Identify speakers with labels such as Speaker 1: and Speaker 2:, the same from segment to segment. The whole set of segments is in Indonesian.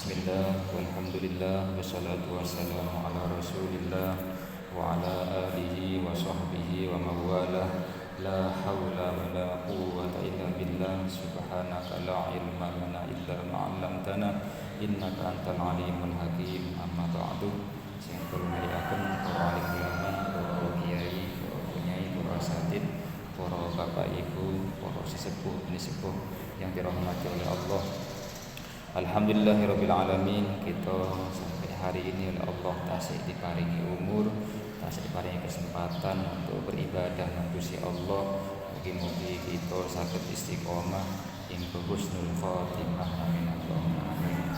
Speaker 1: Bismillah, walhamdulillah, wassalatu wassalamu ala rasulillah wa ala alihi wa sahbihi wa mawalah. La hawla wa la quwwata illa billah. Subhanaka la ilma lana illa ma'allamtana innaka antal alimul hakim. Amma ba'du. Sing kula muliaken para alim ulama, para kiai, para penyai, para asatid, para bapak ibu, para sesepuh sepuh yang dirahmati oleh Allah. Alhamdulillahirabbil alamin, kita sampai hari ini oleh Allah tasih diparingi umur, tasih diparingi kesempatan untuk beribadah nang Gusti Allah. Mugi-mugi kita saged istiqomah ing husnul khotimah. Amin Allahumma amin.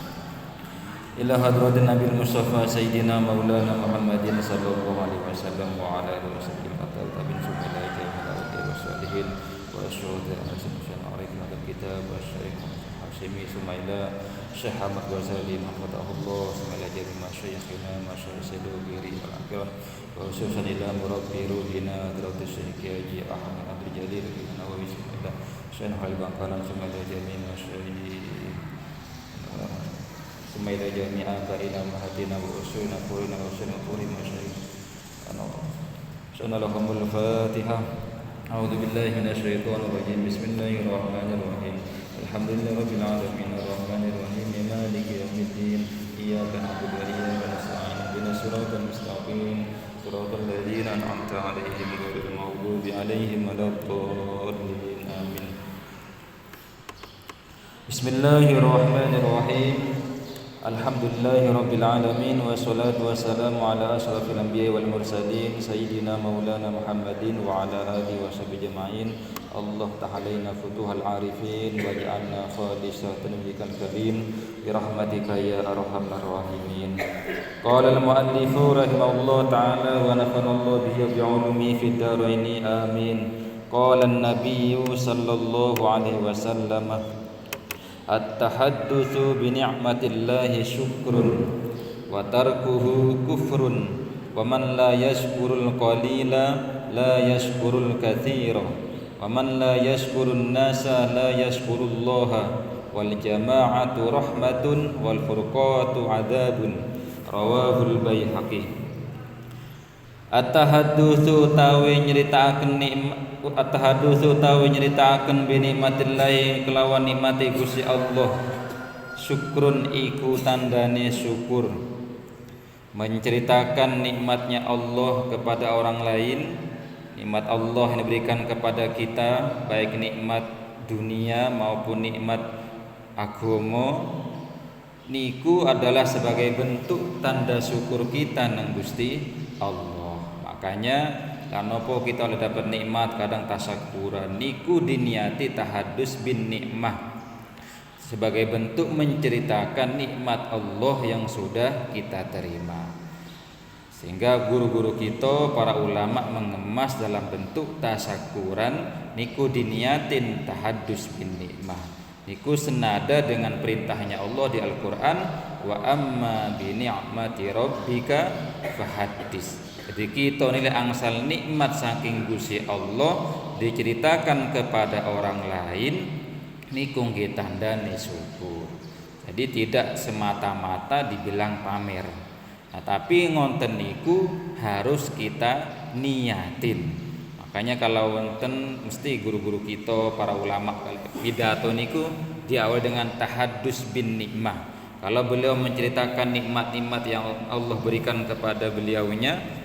Speaker 1: Ila hadratin Nabil Mustafa Sayyidina Maulana Muhammadin sallallahu alaihi wasallam wa ala alihi wasallam tabin sumila jamil wa salihin wa syuhada asma'a alaikum wa kitab wa syarikh Hashimi Sumaila Syekh Ahmad Ghazali Mahmudahullah Sumaila Jami Masyayikhina Masyayikhina Biri Al-Akhiran wa khususan ila murabbi ruhina Daratus Syekh Haji Ahmad Abdul Jalil Nawawi Sumaila Syekh Halil Bangkalan Sumaila Jami Masyayikh Sumaila Jami Abaina Mahatina wa usulna Purina wa usulna Puri Masyayikh Sanalahumul Fatihah. A'udzu billahi minasyaitonir rajim. Bismillahirrahmanirrahim. Alhamdulillahirabbil alamin arrahmanir rahim maliki yaumiddin iyyaka na'budu wa iyyaka nasta'in ihdinas siratal mustaqim siratal ladzina an'amta 'alaihim ghairil maghdubi 'alaihim waladdallin amin. Bismillahirrahmanirrahim. Alhamdulillahirabbil alamin wassalatu wassalamu ala asyrafil anbiya'i wal mursalin sayyidina maulana Muhammadin wa ala alihi washabihi ajma'in. Allah ta'alaina futuhal arifin waj'alna khalisatan likal karim birahmatika ya arhamar rahimin. Qala al-muallif rahimahullah ta'ala wa nafanallahu bihi bi'ulumi fid dharain amin. Qala an-nabiy sallallahu alaihi wasallam at-tahaddutsu bi ni'matillahi syukrun wa tarkuhu kufrun wa man la yashkurul qalila la yashkurul katsira wa man la yashkurun nasa la yashkurullaha wal jama'atu rahmatun wal furqatu adzabun rawahul Baihaqi. At-tahaddusu tawi nyritakaken bi nikmatillahi kelawan nikmati Gusti Allah. Syukrun iku tandane syukur. Menceritakan nikmatnya Allah kepada orang lain, nikmat Allah yang diberikan kepada kita, baik nikmat dunia maupun nikmat agama, niku adalah sebagai bentuk tanda syukur kita nang Gusti Allah. Makanya kanopo kita oleh dapat nikmat kadang tasyakuran niku diniati tahaddus bin nikmah sebagai bentuk menceritakan nikmat Allah yang sudah kita terima. Sehingga guru-guru kita para ulama mengemas dalam bentuk tasyakuran niku diniatin tahaddus bin nikmah. Niku senada dengan perintahnya Allah di Al-Qur'an wa amma bi ni'mati rabbika fahaddits. Jadi kita nilai angsal nikmat saking Gusti Allah diceritakan kepada orang lain niku nggih tandane syukur. Jadi tidak semata-mata dibilang pamer. Nah, tapi ngonten niku harus kita niatin. Makanya kalau wonten mesti guru-guru kita para ulama pidato niku diawali dengan tahaddus bin nikmah. Kalau beliau menceritakan nikmat-nikmat yang Allah berikan kepada beliaunya,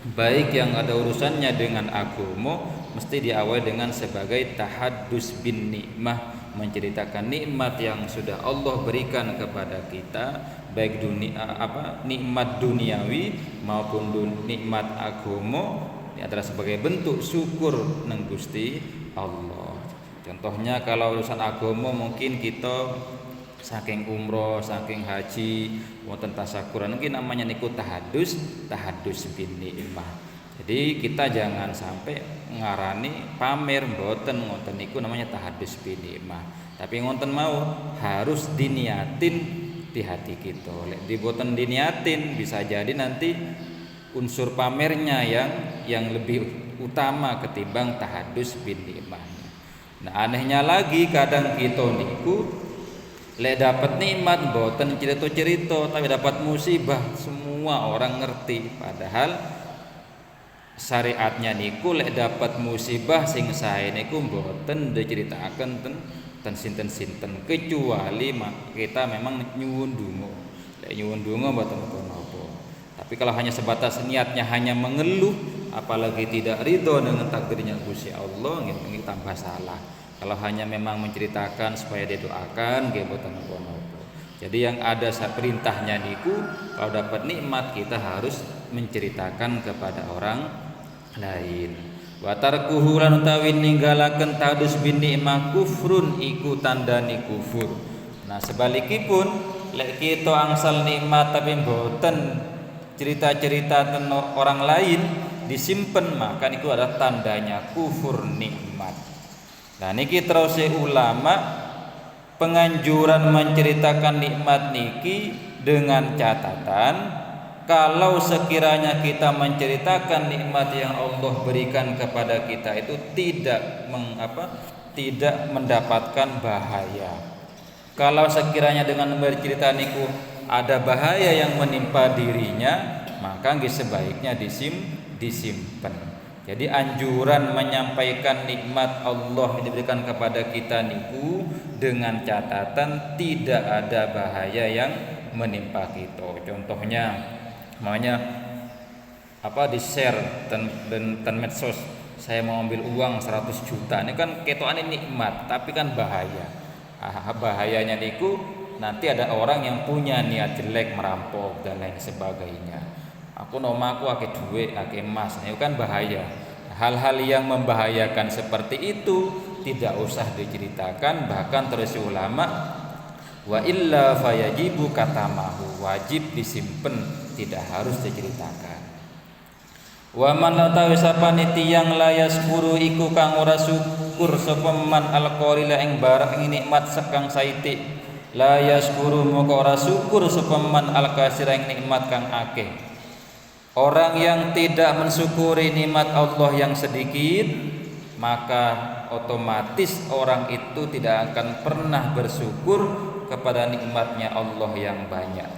Speaker 1: baik yang ada urusannya dengan agama, mesti diawali dengan sebagai tahaddus bin nikmah, menceritakan nikmat yang sudah Allah berikan kepada kita, baik nikmat duniawi maupun nikmat agama. Ini adalah sebagai bentuk syukur nang Gusti Allah. Contohnya kalau urusan agama mungkin kita saking umroh, saking haji, wonten tasyakuran mungkin namanya niku tahaddus bin nikmah. Jadi kita jangan sampai ngarani pamer mboten ngoten niku namanya tahaddus bin nikmah. Tapi ngoten mau harus diniatin di hati kita. Lek diboten diniatin bisa jadi nanti unsur pamernya yang lebih utama ketimbang tahaddus bin nikmah. Nah, anehnya lagi kadang kita niku Lek dapat nikmat mboten cerita-cerita, tapi dapat musibah semua orang ngerti. Padahal syariatnya niku lek dapat musibah sing sae niku mboten diceritaken ten sinten-sinten, kecuali kita memang nyuwun donga. Lek nyuwun donga mboten napa-napa. Tapi kalau hanya sebatas niatnya hanya mengeluh, apalagi tidak ridho dengan takdirnya Gusti Allah, ini tambah salah. Kalau hanya memang menceritakan supaya didoakan, nggih mboten napa-napa. Jadi yang ada perintahnya niku kalau dapat nikmat kita harus menceritakan kepada orang lain. Wa tarkuhu lan utawi ninggalaken tadus bin nikmah kufrun iku tandani kufur. Nah sebalikipun lek kita angsal nikmat tapi mboten cerita-cerita tentang orang lain disimpen, maka niku adalah tandanya kufur nikmat. Nah niki terus ulama penganjuran menceritakan nikmat niki dengan catatan kalau sekiranya kita menceritakan nikmat yang Allah berikan kepada kita itu tidak mendapatkan bahaya. Kalau sekiranya dengan bercerita niku ada bahaya yang menimpa dirinya, maka sebaiknya disimpan. Jadi anjuran menyampaikan nikmat Allah yang diberikan kepada kita niku dengan catatan tidak ada bahaya yang menimpa kita. Contohnya namanya di share dan medsos, saya mau ambil uang 100 juta. Ini kan ketokane nikmat, tapi kan bahaya. Bahayanya niku nanti ada orang yang punya niat jelek merampok dan lain sebagainya. Aku nomaku akeh duit, akeh emas, itu kan bahaya. Hal-hal yang membahayakan seperti itu tidak usah diceritakan, bahkan terus ulama wa illa fayajibu katamahu, wajib disimpen, tidak harus diceritakan. Wa man utawi sapane tiyang layas guru iku kang ora syukur sapa man alqorila ing barang nikmat sekang saiti, layas guru moko ora syukur sapa man alkasira ing nikmat kang akeh. Orang yang tidak mensyukuri nikmat Allah yang sedikit, maka otomatis orang itu tidak akan pernah bersyukur kepada nikmatnya Allah yang banyak.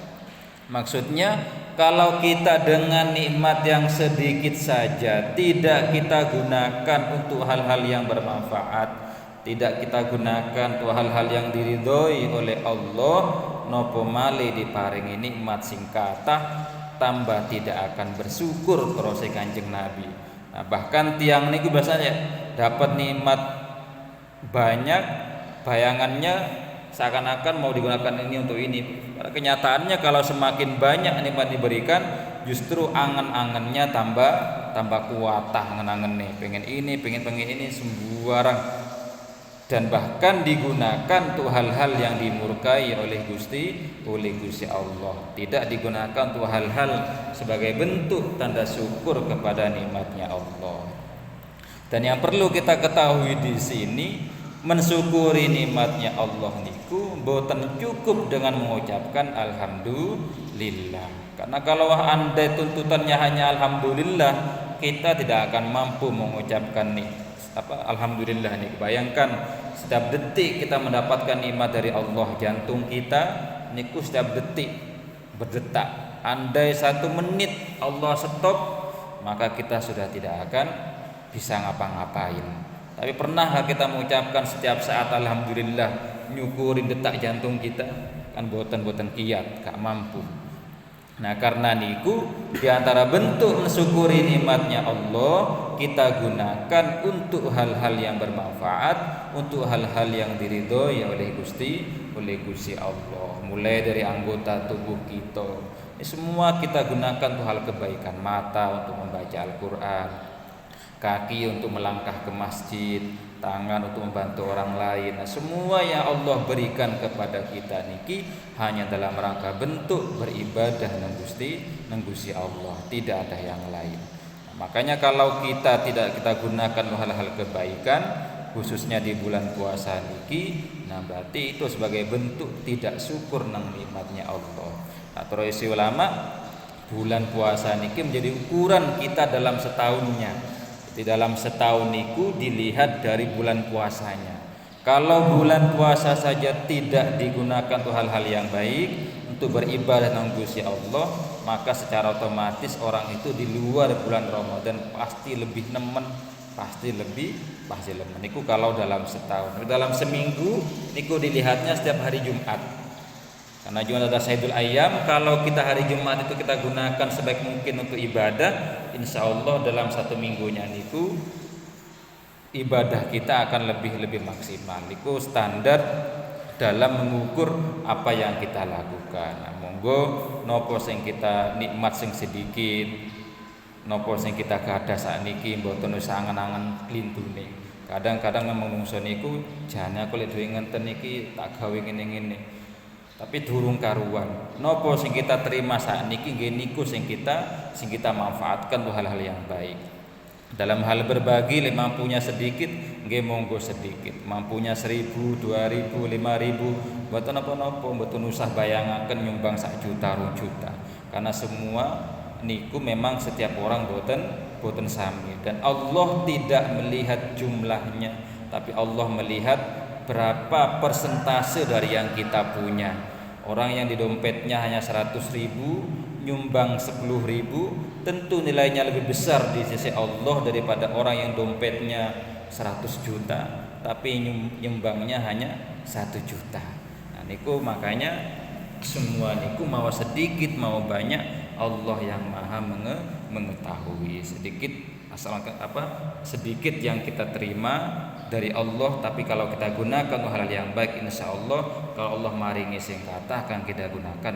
Speaker 1: Maksudnya kalau kita dengan nikmat yang sedikit saja tidak kita gunakan untuk hal-hal yang bermanfaat, tidak kita gunakan untuk hal-hal yang diridhoi oleh Allah, nopo malih diparingi nikmat sing kathah, tambah tidak akan bersyukur terus Kanjeng Nabi. Nah, bahkan tiang niku biasanya dapat nikmat banyak, bayangannya seakan-akan mau digunakan ini untuk ini. Pada kenyataannya kalau semakin banyak nikmat diberikan, justru angen-angennya tambah kuat, angen-angen nih, pengen ini sembarang. Dan bahkan digunakan untuk hal-hal yang dimurkai oleh Gusti Allah, tidak digunakan untuk hal-hal sebagai bentuk tanda syukur kepada nikmatnya Allah. Dan yang perlu kita ketahui di sini, mensyukuri nikmatnya Allah niku mboten cukup dengan mengucapkan alhamdulillah. Karena kalau andai tuntutannya hanya alhamdulillah, kita tidak akan mampu mengucapkan alhamdulillah nih. Bayangkan setiap detik kita mendapatkan nikmat dari Allah, jantung kita niku setiap detik berdetak. Andai 1 menit Allah stop, maka kita sudah tidak akan bisa ngapa-ngapain. Tapi pernahkah kita mengucapkan setiap saat alhamdulillah, nyukurin detak jantung kita? Kan boten kiat, gak mampu. Nah karena niku diantara bentuk mensyukuri nikmatnya Allah, kita gunakan untuk hal-hal yang bermanfaat, untuk hal-hal yang diridhoi oleh Gusti Allah. Mulai dari anggota tubuh kita, ini semua kita gunakan untuk hal kebaikan. Mata untuk membaca Al-Quran, kaki untuk melangkah ke masjid, tangan untuk membantu orang lain. Nah, semua yang Allah berikan kepada kita niki hanya dalam rangka bentuk beribadah nang Gusti Allah, tidak ada yang lain. Nah, makanya kalau kita tidak kita gunakan hal-hal kebaikan, khususnya di bulan puasa niki, nah berarti itu sebagai bentuk tidak syukur nang nikmatnya Allah. Nah, terus ulama bulan puasa niki menjadi ukuran kita dalam setahunnya. Di dalam setahun niku dilihat dari bulan puasanya. Kalau bulan puasa saja tidak digunakan untuk hal-hal yang baik, untuk beribadah nang Gusti Allah, maka secara otomatis orang itu di luar bulan Ramadan pasti lebih nemen, pasti nemen. Niku kalau dalam setahun. Dalam seminggu niku dilihatnya setiap hari Jumat. Karena Jumat adalah Sayyidul Ayyam, kalau kita hari Jumat itu kita gunakan sebaik mungkin untuk ibadah, insya Allah dalam satu minggunya niku ibadah kita akan lebih maksimal. Niku standar dalam mengukur apa yang kita lakukan. Nah, monggo nopo sing kita nikmat sing sedikit, nopo sing kita gadah sakniki mboten usah angen-angen klintune. Kadang-kadang memang mungso niku jane aku lek duwe ngenten iki tak gawe ngene-ngene. Tapi durung karuan. Nopo sing kita terima sakniki nggih niku sing kita manfaatkan untuk hal-hal yang baik. Dalam hal berbagi, mampunya sedikit, nggih monggo sedikit. Mampunya 1.000, 2.000, 5.000, mboten napa-napa, mboten usah bayangaken nyumbang 1 juta, 2 juta. Karena semua niku memang setiap orang boten sami, dan Allah tidak melihat jumlahnya, tapi Allah melihat berapa persentase dari yang kita punya. Orang yang di dompetnya hanya 100.000 nyumbang 10.000, tentu nilainya lebih besar di sisi Allah daripada orang yang dompetnya 100 juta tapi nyumbangnya hanya 1 juta. Nah niku makanya semua niku mau sedikit mau banyak Allah yang maha mengetahui. Sedikit yang kita terima dari Allah, tapi kalau kita gunakan hal yang baik, insya Allah kalau Allah maringi sing kathah akan kita gunakan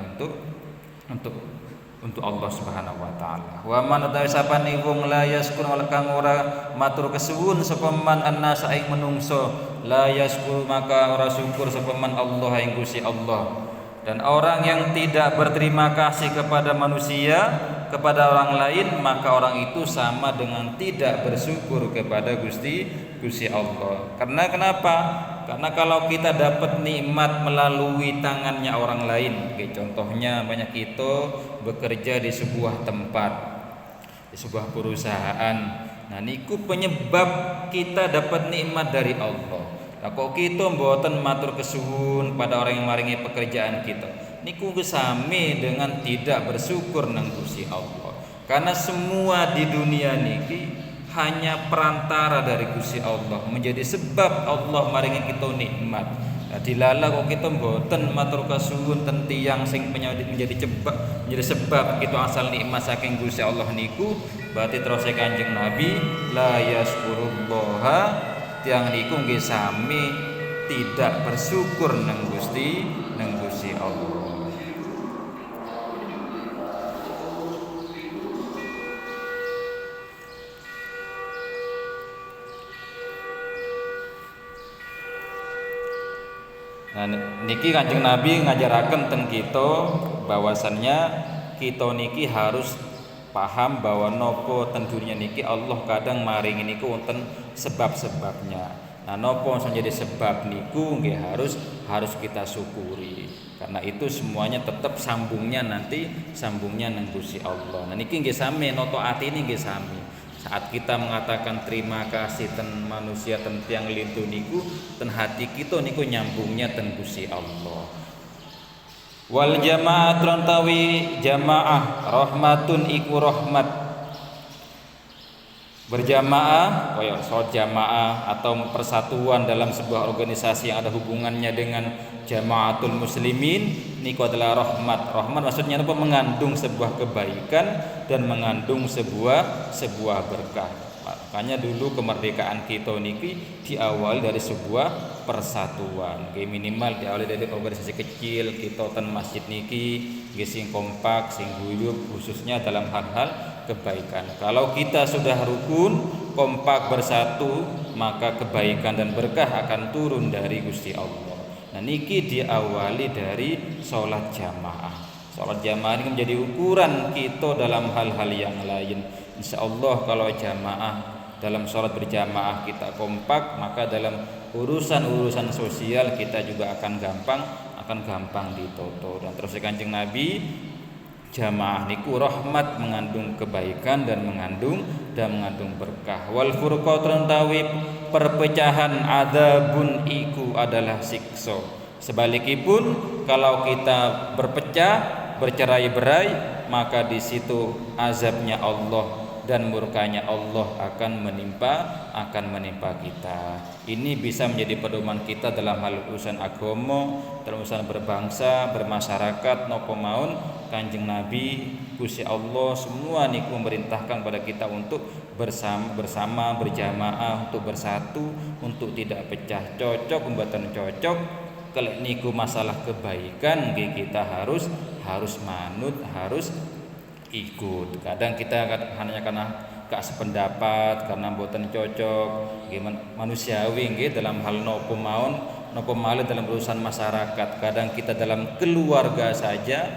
Speaker 1: untuk Allah Subhanahu wa taala. Wa man utawi sapane wong la yaskur kang ora matur kesuwun sapa man annasa ing menungso, la yaskur maka ora syukur sapa man Allah ing Gusti Allah. Dan orang yang tidak berterima kasih kepada manusia, kepada orang lain, maka orang itu sama dengan tidak bersyukur kepada Gusti Allah. Karena kenapa? Karena kalau kita dapat nikmat melalui tangannya orang lain, contohnya banyak kita bekerja di sebuah tempat, di sebuah perusahaan. Nah niku penyebab kita dapat nikmat dari Allah. Nah kok kita mboten matur kesuwun pada orang yang maringi pekerjaan kita, niku sami dengan tidak bersyukur nang Gusti Allah. Karena semua di dunia niki hanya perantara dari Gusti Allah, menjadi sebab Allah maringi kita nikmat. Nah, dilala kok kita mboten matur kasuwun ten tiyang sing menjadi sebab kita asal nikmat saking Gusti Allah niku, berarti terus Kanjeng Nabi la yaskurullaha, tiang niku nggih sami tidak bersyukur nang Gusti Allah. Nah, niki Kanjeng Nabi ngajaraken ten kita bahwasannya kita niki harus paham bahwa nopo ten dunia niki Allah kadang maringi niku wonten sebab-sebabnya. Nah, nopo sing jadi sebab niku nggih harus kita syukuri. Karena itu semuanya tetap sambungnya nang Gusti Allah. Nah niki nggih sami noto atine nggih sami. Saat kita mengatakan terima kasih ten manusia ten tiang lintu niku, ten hati kita niku nyambungnya ten Gusti Allah. Wal jamaah trontawi jamaah rahmatun iku rahmat. Berjamaah, kaya salat jamaah atau persatuan dalam sebuah organisasi yang ada hubungannya dengan jamaatul muslimin niku adalah rahmat. Rahmat maksudnya apa? Mengandung sebuah kebaikan dan mengandung sebuah berkah. Makanya dulu kemerdekaan kita niki diawali dari sebuah persatuan. Kayak minimal diawali dari organisasi kecil, kita ten masjid niki nggih sing kompak, sing guyub khususnya dalam hal-hal kebaikan. Kalau kita sudah rukun, kompak bersatu, maka kebaikan dan berkah akan turun dari Gusti Allah. Nah niki diawali dari sholat jamaah. Sholat jamaah ini menjadi ukuran kita dalam hal-hal yang lain. Insya Allah kalau jamaah dalam sholat berjamaah kita kompak, maka dalam urusan sosial kita juga akan gampang ditoto. Dan terus Kanjeng Nabi, jamaah niku rahmat, mengandung kebaikan dan mengandung berkah. Wal furqatun tawi perpecahan adzabun iku adalah siksa. Sebalikipun kalau kita berpecah, bercerai-berai, maka di situ azabnya Allah dan murkanya Allah akan menimpa kita. Ini bisa menjadi pedoman kita dalam hal urusan agama, dalam urusan berbangsa, bermasyarakat, nopo maun Kanjeng Nabi, Gusti Allah semua niku memerintahkan pada kita untuk bersama berjamaah, untuk bersatu, untuk tidak pecah. Cocok mboten cocok, kalau niku masalah kebaikan kita harus manut, harus ikut. Kadang kita hanya karena gak sependapat, karena mboten cocok, gimana manusiawi nggih dalam hal nopo malih dalam urusan masyarakat. Kadang kita dalam keluarga saja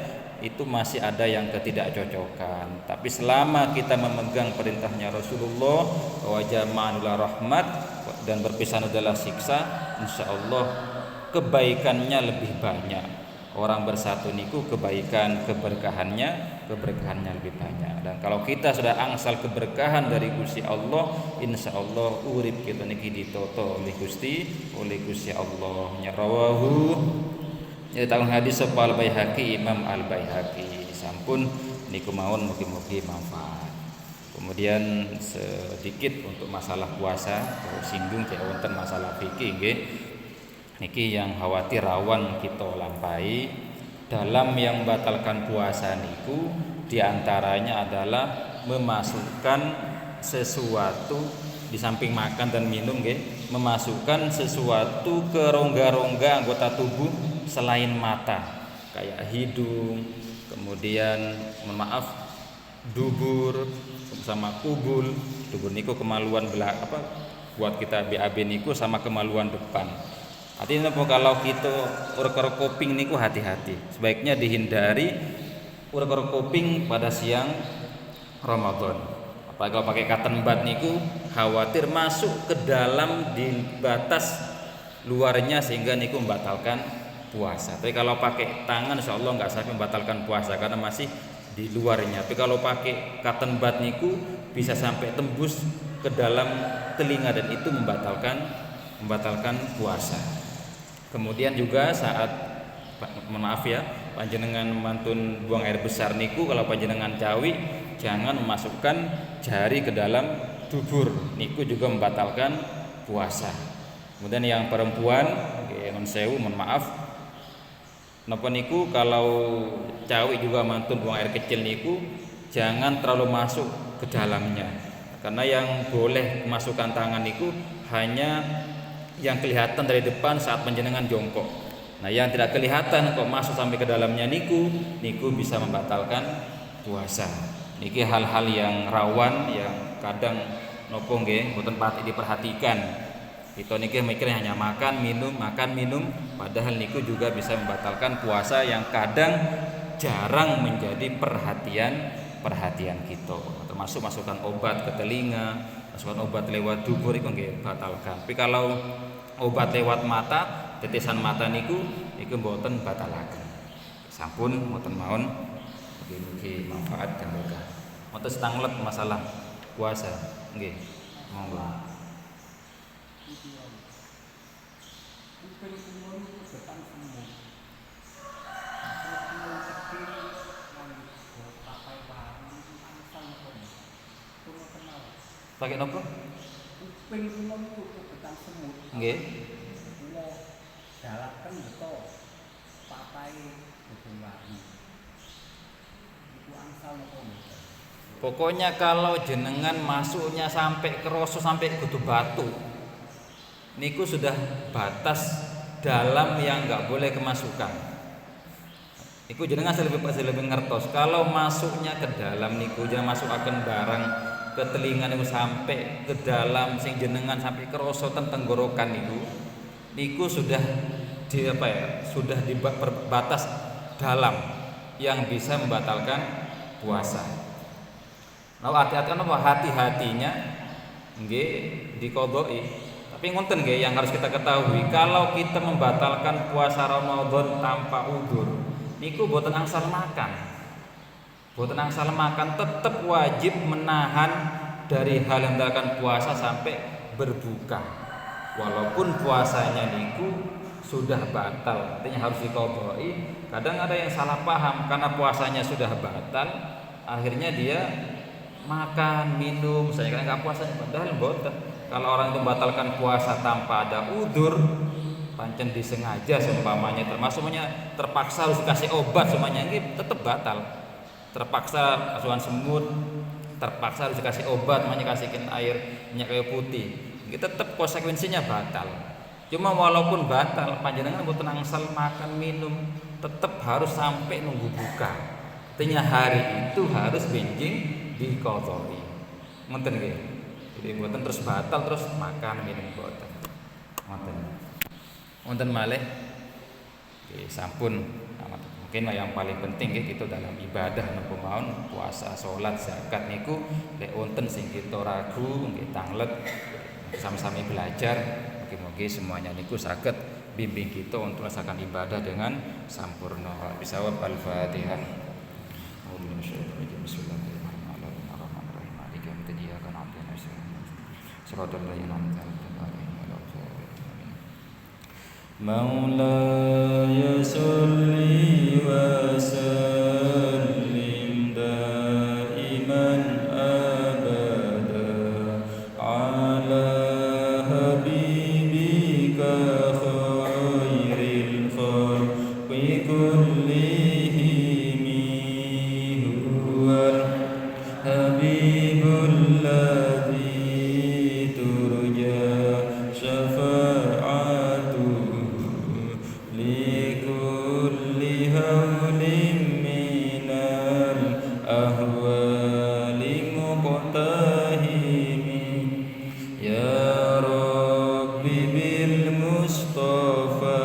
Speaker 1: itu masih ada yang ketidakcocokan. Tapi selama kita memegang perintahnya Rasulullah wa jama'anul rahmat dan berpisah adalah siksa, insyaallah kebaikannya lebih banyak. Orang bersatu niku kebaikan keberkahannya lebih banyak. Dan kalau kita sudah angsal keberkahan dari Gusti Allah, insyaallah urip kita niki ditoto oleh Gusti Allah. Rawahu ya tahun hadis sepal Baihaqi, Imam Al Baihaqi. Sampun niku mawon mugi-mugi manfaat. Kemudian sedikit untuk masalah puasa, singgung kayak wonten masalah fikih nggih. Niki yang khawatir rawan kita lampahi dalam yang batalkan puasa niku diantaranya adalah memasukkan sesuatu di samping makan dan minum nggih, memasukkan sesuatu ke rongga-rongga anggota tubuh selain mata kayak hidung, kemudian dubur sama kubul niku kemaluan buat kita BAB niku sama kemaluan depan. Artinya kalau kita urek-urek kuping niku hati-hati. Sebaiknya dihindari urek-urek kuping pada siang Ramadan. Apalagi kalau pakai cotton bud niku khawatir masuk ke dalam di batas luarnya sehingga niku membatalkan puasa. Tapi kalau pakai tangan insyaallah enggak sampai membatalkan puasa karena masih di luarnya. Tapi kalau pakai cotton bud niku bisa sampai tembus ke dalam telinga dan itu membatalkan puasa. Kemudian juga saat panjenengan mantun buang air besar niku kalau panjenengan cawi jangan memasukkan jari ke dalam dubur niku juga membatalkan puasa. Kemudian yang perempuan non sewu napa niku kalau cawi juga mantun buang air kecil niku jangan terlalu masuk ke dalamnya. Karena yang boleh masukkan tangan niku hanya yang kelihatan dari depan saat panjenengan jongkok. Nah, yang tidak kelihatan kok masuk sampai ke dalamnya niku bisa membatalkan puasa. Niki hal-hal yang rawan yang kadang nopo nggih mboten pati diperhatikan. Kita niki mikirnya hanya makan minum, padahal niku juga bisa membatalkan puasa yang kadang jarang menjadi perhatian kita. Termasuk masukkan obat ke telinga, masukkan obat lewat dubur itu nggih batalkan. Tapi kalau obat lewat mata, tetesan mata niku mboten batalaken. Sampun mboten mawon mugi manfaat dan berkah. Mboten setanglet masalah puasa. Nggih. Monggo. Pakai nopo? Kuping kula niku kebetan semut. Nggih. Kula dalaken beto papai bodong wahi. Iku angsal nopo? Pokoknya kalau jenengan masuknya sampai kerosot sampai kudu batu. Niku sudah batas dalam yang enggak boleh kemasukan. Iku jenengan lebih ngertos. Kalau masuknya ke dalam niku jangan masukaken barang ke telinga niku sampai ke dalam sing jenengan sampai kerosotan tenggorokan niku sudah sudah di batas dalam yang bisa membatalkan puasa. Nah, hati-hatinya nggih diqodoi. Tapi ngoten nggih yang harus kita ketahui, kalau kita membatalkan puasa Ramadan tanpa udzur niku boten angsal makan. Boten angsal makan tetap wajib menahan dari hal yang membatalkan puasa sampai berbuka. walaupun puasanya niku sudah batal, artinya harus diqadai. Kadang ada yang salah paham karena puasanya sudah batal, akhirnya dia makan, minum, saya kan nggak puasa, padahal boten. Kalau orang itu membatalkan puasa tanpa ada udzur, pancen disengaja seumpamanya, termasuknya terpaksa harus dikasih obat semuanya, ini tetap batal. Terpaksa asuhan semut, terpaksa harus dikasih obat, makanya kasihkan air minyak kayu putih, ini tetap konsekuensinya batal. Cuma walaupun batal, panjenengan buat nangsal makan minum, tetap harus sampai nunggu buka. Artinya hari itu harus benjing diqadai. Ngoten nggih. Jadi mboten terus batal terus makan minum mboten. Ngoten. Wonten malih nggih sampun mungkin yang paling penting nggih kita dalam ibadah napa mawon puasa, salat, zakat niku lek wonten sing kita ragu nggih tanglet sama-sama belajar. Mugi-mugi semuanya niku saged bimbing kita untuk melaksanakan ibadah dengan sampurna. Bisawab Al-Fatihah. Bismillahirrahmanirrahim. Maliki yaumiddin. Iyyaka na'budu wa iyyaka nasta'in. Shiratal ladzina an'amta 'alaihim ghairil maghdubi 'alaihim. Maulaya sholli wa sallim daiman abada ala habibika khairil khalqi kullihim huwal habibul ladzi turja syafa'atuhu likulli hawlin minal ahwali muqtahimi ya rabbi bil mustafa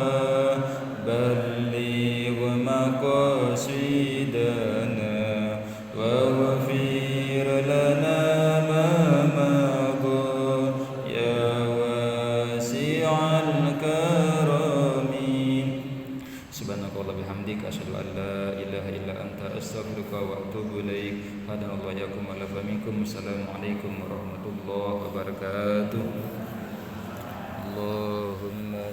Speaker 1: balligh maqasidana wa wafir lana ma madha ya wasi'al karami. Subhanakallah bihamdika asyhadu an la ilaha illa anta astaghfiruka wa atubu ilaik. Hadanallahu iyyakum wa lafa minkum. Assalamualaikum warahmatullahi wabarakatuh. Allahumma